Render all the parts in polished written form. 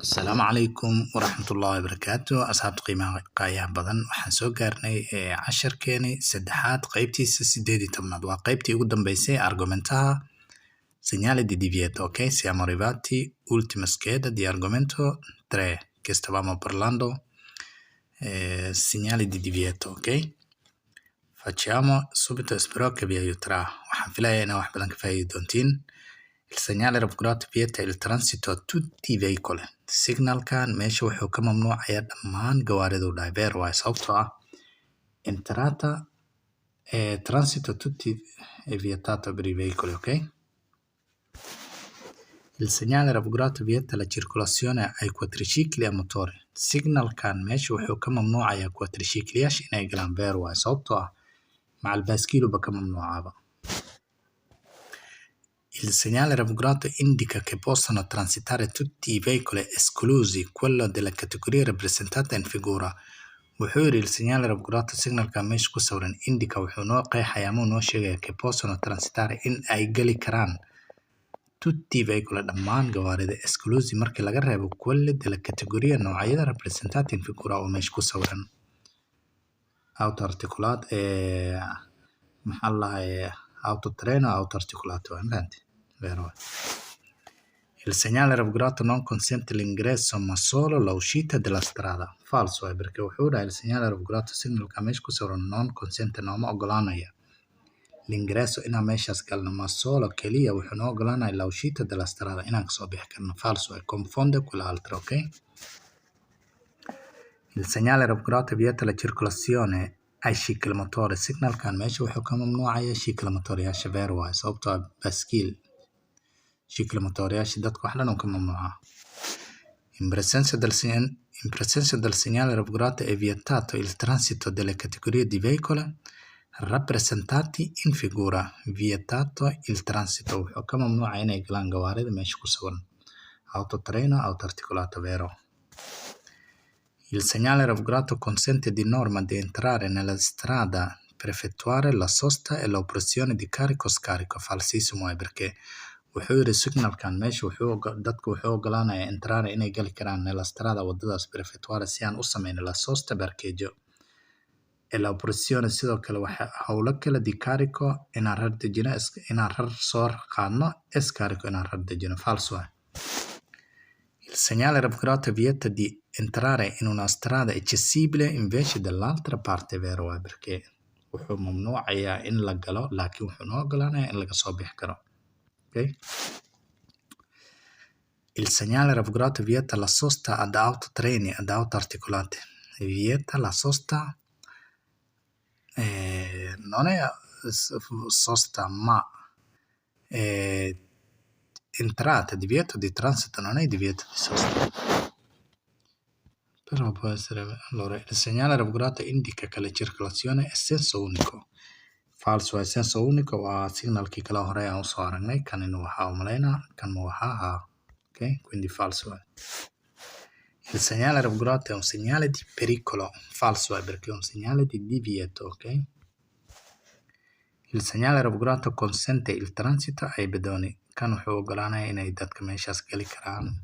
Asalaamu calaykum waraxmatullaahi wabarakaatu asxaabta qiimaha qaayaha badan waxaan soo gaarnay casharkeeni saddexaad qeybtiisa 18 waa qeybtii ugu dambeysay argumentaha segnale di divieto. Ok, siamo arrivati ultima scheda di argomento 3 che stavamo parlando segnali di divieto. Ok, facciamo subito, spero che vi aiuterà. Waxaan filayaa inaa wax badan ka faa'iidi doontiin. Il segnale raffigurato vieta il transito a tutti i veicoli. Signalkan meesha wuxuu ka mamnuucayaa dhammaan gawaarida u dhahay beer waaye sababtoo ah entrata transito tutti è vietato per i veicoli. Ok, il segnale raffigurato vieta la circolazione ai quadricicli a motore. Signalkan meesha wuxuu ka mamnuucayaa quadricicliyaasha inay galaan beer waaye sababtoo ah macal baaskiiluba ka mamnuucaaba. Il segnale raffigurato indica che possono transitare tutti i veicoli esclusi quello della categoria rappresentata in figura. Wuxuu yiri il segnale raffigurato signalka meesha ku sawiran indica wuxuu noo qeexayaa ama noo sheegaya che possono transitare in ay gali karaan tutti i veicoli dhammaan gawaarida esclusi markii laga reebo quelli della categoria noocyada rappresentata in figura oo meesha ku sawiran. Auto articulato maxaa lahaye autotreno autoarticulato andanti. Vero. Il segnale raffigurato non consente l'ingresso ma solo l'uscita della strada. Falso perché wuxuu dhahay il segnale raffigurato signalka meesha ku sawiran non consente nooma ogolaanaya l'ingresso inaan meeshaas galno ma solo keliya wuxuu noo ogolaanaya l'uscita della strada inaan kasoo bixi karno. Falso confonde quell'altro. Ok, il segnale raffigurato vieta la circolazione ai ciclomotori. Signalkan meesha wuxuu ka mamnuucaya ciclomotoriyaasha beer waaye sababtoo ah baaskiil ciclomotoriyaasha dadka wax dhan ka mamnuuca. In presenza del segnale raffigurato è vietato il transito delle categorie di veicoli rappresentati in figura. Vietato il transito wuxuu ka mamnuucaya inay galaan gawaarida meesha ku sawiran autotreno autoarticulato. Vero. Il segnale raffigurato consente di norma di entrare nella strada per effettuare la sosta e l'operazione di carico-scarico. Falsissimo perché wuxuu yiri signalkan meesha dadka wuxuu ogolaanaya entrare inay gali karaan nella strada wadadaas per effettuare si aan u sameyno la sosta parcheggio e l'operazione sidoo kale waxa howlo kale di carico inaan rar dejino inaan rar soo qaadno e scarico inaan rar dejino. Falso Il segnale raffigurato vieta di entrare in una strada accessibile invece dell'altra parte. Vero perché wuxuu mamnuucayaa in la galo laakiin wuxuu noo ogolaanaya in laga soo bixi karo. Okay. Il segnale raffigurato vieta la sosta ad autotreni ad autoarticolate. Vieta la sosta non è sosta ma entrata, divieto di transito non è divieto di sosta. Però può essere. Allora, il segnale raffigurato indica che la circolazione è senso unico. Falso è senso unico waa signalkii kala hore aan usoo aragnay kan inuu waxaa umaleynaa kan ma waxaa ok, quindi falso Il segnale raffigurato è un segnale di pericolo. Falso perché è un segnale di divieto. Ok, il segnale raffigurato consente il transito ai pedoni. Kan wuxuu ogolaanaya inay dadka meeshaas gali karaan.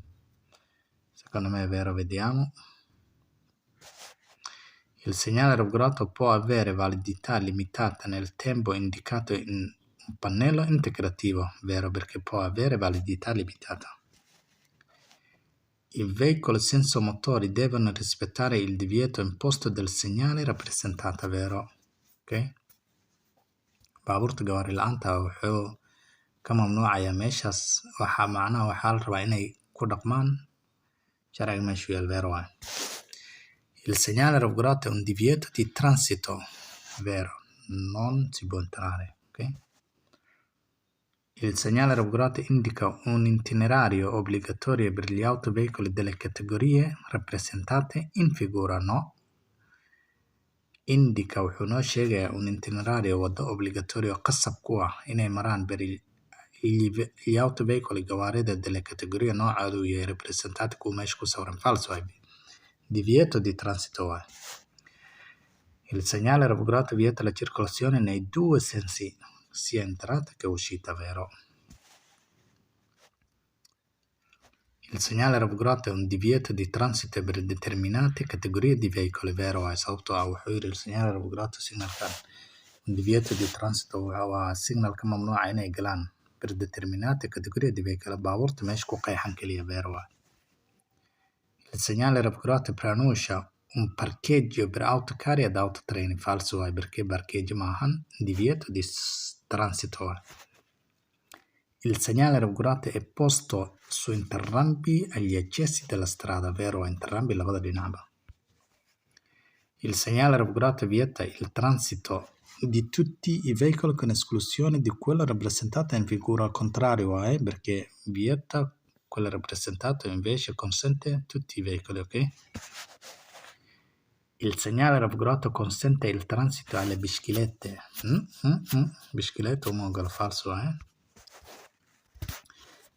Secondo me è vero, vediamo. Il segnale raffigurato può avere validità limitata nel tempo indicato in un pannello integrativo. Vero perché può avere validità limitata. I veicoli senza motori devono rispettare il divieto imposto del segnale rappresentato. Vero. Ok, baabuurta gawaari la'aanta wuxuu ka mamnuucayaa meeshaas waxaa macnaha waxaa la rabaa inay ku dhaqmaan sharciga meeshu yaal. Vero Il segnale raffigurato è un divieto di transito. Vero, non si può entrare. Okay? Il segnale raffigurato indica un itinerario obbligatorio per gli autoveicoli delle categorie rappresentate in figura. No. Indica wuxuu noo sheegayaa un itinerario waddo obbligatorio qasab ku ah inay maraan per gli autoveicoli gawaarida delle categorie noocoodu yahay rappresentati kuwa meesha ku sawiran. Falso divieto di transito. Il segnale raffigurato vieta la circolazione nei due sensi, sia entrata che uscita. Vero. Il segnale raffigurato è un divieto di transito per determinate categorie di veicoli, vero waa sababtoo ah wuxuu yidhi il segnale raffigurato signalkan un divieto di transito waa signalka mamnuuca inay galaan per determinate categorie di veicoli baabuurta meesha ku qeexan keliya vero waa il segnale raffigurato preannuncia un parcheggio per autocarri ed autotreni falso waa perché parcheggio maahan divieto di transito waa il segnale raffigurato è posto su entrambi gli accessi della strada, vero? Entrambi labada dhinacba. Il segnale raffigurato vieta il transito di tutti i veicoli con esclusione di quella rappresentata in figura contraria, perché vieta quella rappresentata invece consente tutti i veicoli, ok? Il segnale raffigurato consente il transito alle biciclette. Biciclette omologo falso,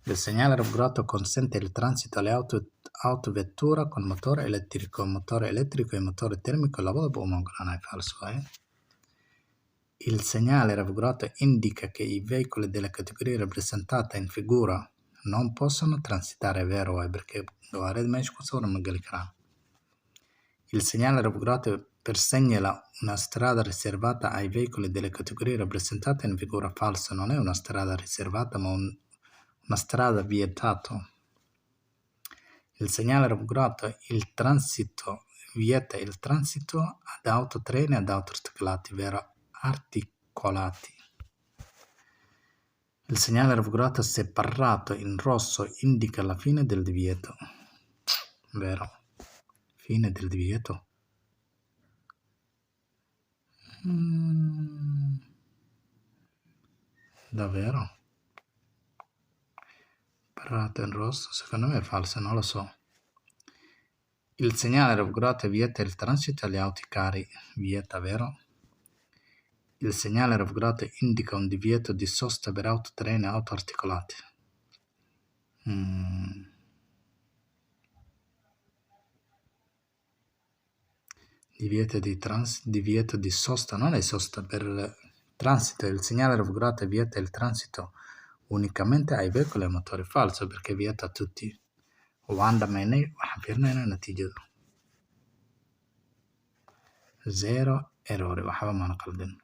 Il segnale raffigurato consente il transito alle autovetture con motore elettrico e motore termico lavoro omologo è falso. Il segnale raffigurato indica che i veicoli della categoria rappresentata in figura non possono transitare, vero? Perché il segnale raffigurato segnala una strada riservata ai veicoli delle categorie rappresentate in figura falso, non è una strada riservata ma una strada vietata. Il segnale raffigurato vieta il transito ad autotreni e ad autoarticolati, vero? Articolati. Il segnale raffigurato separato in rosso indica la fine del divieto, vero? Fine del divieto. Davvero? Separato in rosso, secondo me è falso, non lo so. Il segnale raffigurato vieta il transito agli autocarri, vieta, vero? Il segnale raffigurato indica un divieto di sosta per autotreni e autoarticolati. Divieto di sosta, non è sosta per transito. Il segnale raffigurato vieta il transito unicamente ai veicoli a motore falso perché vieta a tutti. Wanda mene firnayna natiijada 0 error waxba maana qaldin.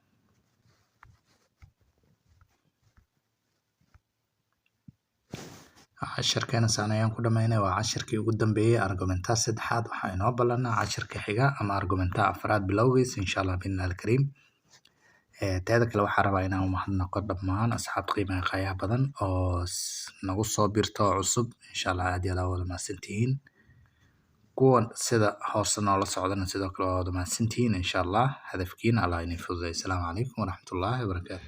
Casharkeena saan ayaan ku dhamaynay waa casharkii ugu dambeeyay argumentaha saddexaad waxaa inoo ballanaa casharka xiga ama argumentaha afraad bilowgiisa insha allah biidnillaahi alkariim. Teeda kale waxaa rabaa inaan u mahadnaqo dhammaan asxaabta qiimaha qayaha badan oo nagu soo birto oo cusub insha allah aad iyo aad wada mahadsantihiin. kuwan sida hoose noola socdana sidoo kale waa wada mahadsantihiin insha allah hadafkiina allah inay fududeeyo. Asalaamu calaykum waraxmatullaahi wabarakaatu.